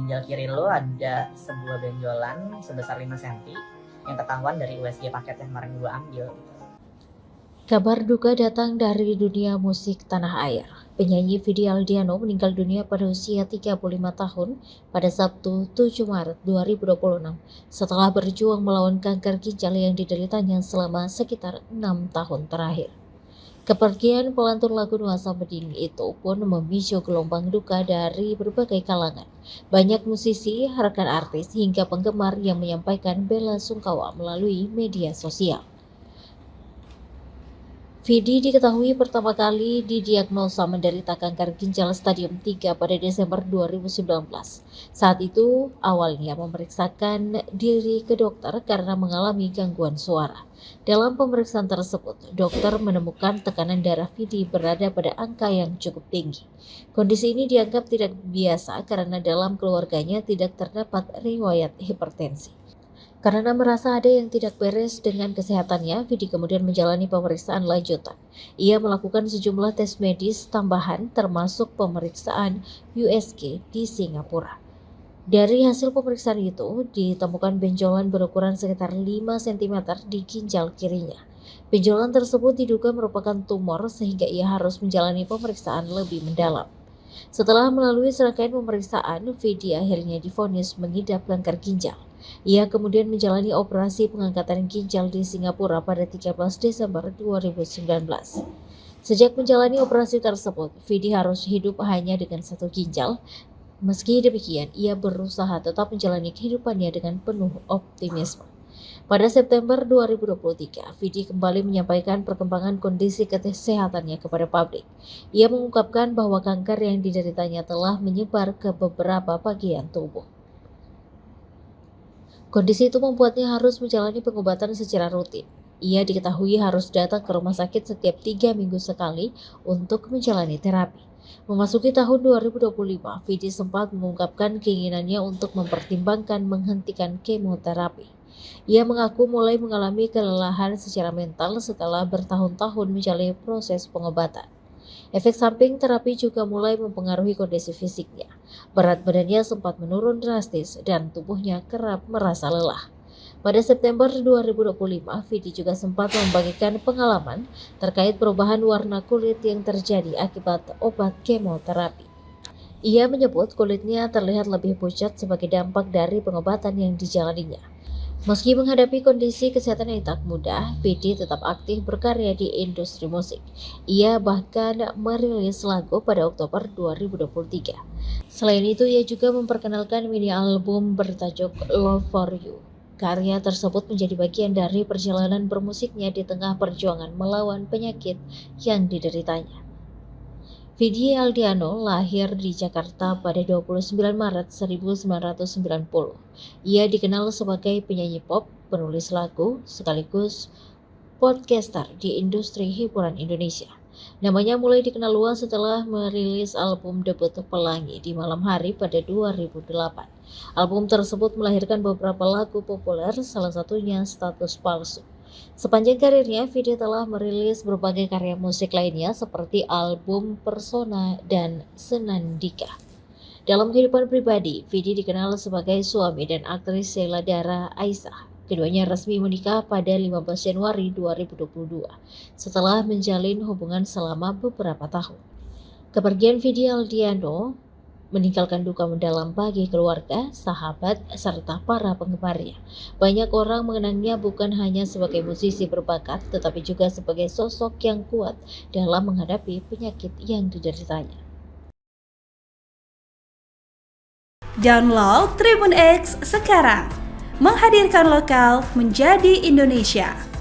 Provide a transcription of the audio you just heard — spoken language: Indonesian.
ginjal kiri lo ada sebuah benjolan sebesar 5 cm yang ketahuan dari USG paket yang kemarin gue ambil. Kabar duka datang dari dunia musik tanah air. Penyanyi Vidi Aldiano meninggal dunia pada usia 35 tahun pada Sabtu 7 Maret 2026 setelah berjuang melawan kanker ginjal yang dideritanya selama sekitar 6 tahun terakhir. Kepergian pelantun lagu Nuansa Medini itu pun memicu gelombang duka dari berbagai kalangan. Banyak musisi, rekan artis, hingga penggemar yang menyampaikan bela sungkawa melalui media sosial. Vidi diketahui pertama kali didiagnosa menderita kanker ginjal stadium 3 pada Desember 2019. Saat itu, awalnya memeriksakan diri ke dokter karena mengalami gangguan suara. Dalam pemeriksaan tersebut, dokter menemukan tekanan darah Vidi berada pada angka yang cukup tinggi. Kondisi ini dianggap tidak biasa karena dalam keluarganya tidak terdapat riwayat hipertensi. Karena merasa ada yang tidak beres dengan kesehatannya, Vidi kemudian menjalani pemeriksaan lanjutan. Ia melakukan sejumlah tes medis tambahan termasuk pemeriksaan USG di Singapura. Dari hasil pemeriksaan itu, ditemukan benjolan berukuran sekitar 5 cm di ginjal kirinya. Benjolan tersebut diduga merupakan tumor sehingga ia harus menjalani pemeriksaan lebih mendalam. Setelah melalui serangkaian pemeriksaan, Vidi akhirnya divonis mengidap kanker ginjal. Ia kemudian menjalani operasi pengangkatan ginjal di Singapura pada 13 Desember 2019. Sejak menjalani operasi tersebut, Vidi harus hidup hanya dengan satu ginjal. Meski demikian, ia berusaha tetap menjalani kehidupannya dengan penuh optimisme. Pada September 2023, Vidi kembali menyampaikan perkembangan kondisi kesehatannya kepada publik. Ia mengungkapkan bahwa kanker yang dideritanya telah menyebar ke beberapa bagian tubuh. Kondisi itu membuatnya harus menjalani pengobatan secara rutin. Ia diketahui harus datang ke rumah sakit setiap 3 minggu sekali untuk menjalani terapi. Memasuki tahun 2025, Vidi sempat mengungkapkan keinginannya untuk mempertimbangkan menghentikan kemoterapi. Ia mengaku mulai mengalami kelelahan secara mental setelah bertahun-tahun menjalani proses pengobatan. Efek samping terapi juga mulai mempengaruhi kondisi fisiknya. Berat badannya sempat menurun drastis dan tubuhnya kerap merasa lelah. Pada September 2025, Vidi juga sempat membagikan pengalaman terkait perubahan warna kulit yang terjadi akibat obat kemoterapi. Ia menyebut kulitnya terlihat lebih pucat sebagai dampak dari pengobatan yang dijalaninya. Meski menghadapi kondisi kesehatan yang tak mudah, Vidi tetap aktif berkarya di industri musik. Ia bahkan merilis lagu pada Oktober 2023. Selain itu, ia juga memperkenalkan mini album bertajuk Love for You. Karya tersebut menjadi bagian dari perjalanan bermusiknya di tengah perjuangan melawan penyakit yang dideritanya. Vidi Aldiano lahir di Jakarta pada 29 Maret 1990. Ia dikenal sebagai penyanyi pop, penulis lagu, sekaligus podcaster di industri hiburan Indonesia. Namanya mulai dikenal luas setelah merilis album debut Pelangi di Malam Hari pada 2008. Album tersebut melahirkan beberapa lagu populer, salah satunya Status Palsu. Sepanjang karirnya, Vidi telah merilis berbagai karya musik lainnya seperti album Persona dan Senandika. Dalam kehidupan pribadi, Vidi dikenal sebagai suami dan aktris Sheila Dara Aisha. Keduanya resmi menikah pada 15 Januari 2022 setelah menjalin hubungan selama beberapa tahun. Kepergian Vidi Aldiano meninggalkan duka mendalam bagi keluarga, sahabat, serta para penggemarnya. Banyak orang mengenangnya bukan hanya sebagai musisi berbakat, tetapi juga sebagai sosok yang kuat dalam menghadapi penyakit yang dideritanya. Download Tribun X sekarang, menghadirkan lokal menjadi Indonesia.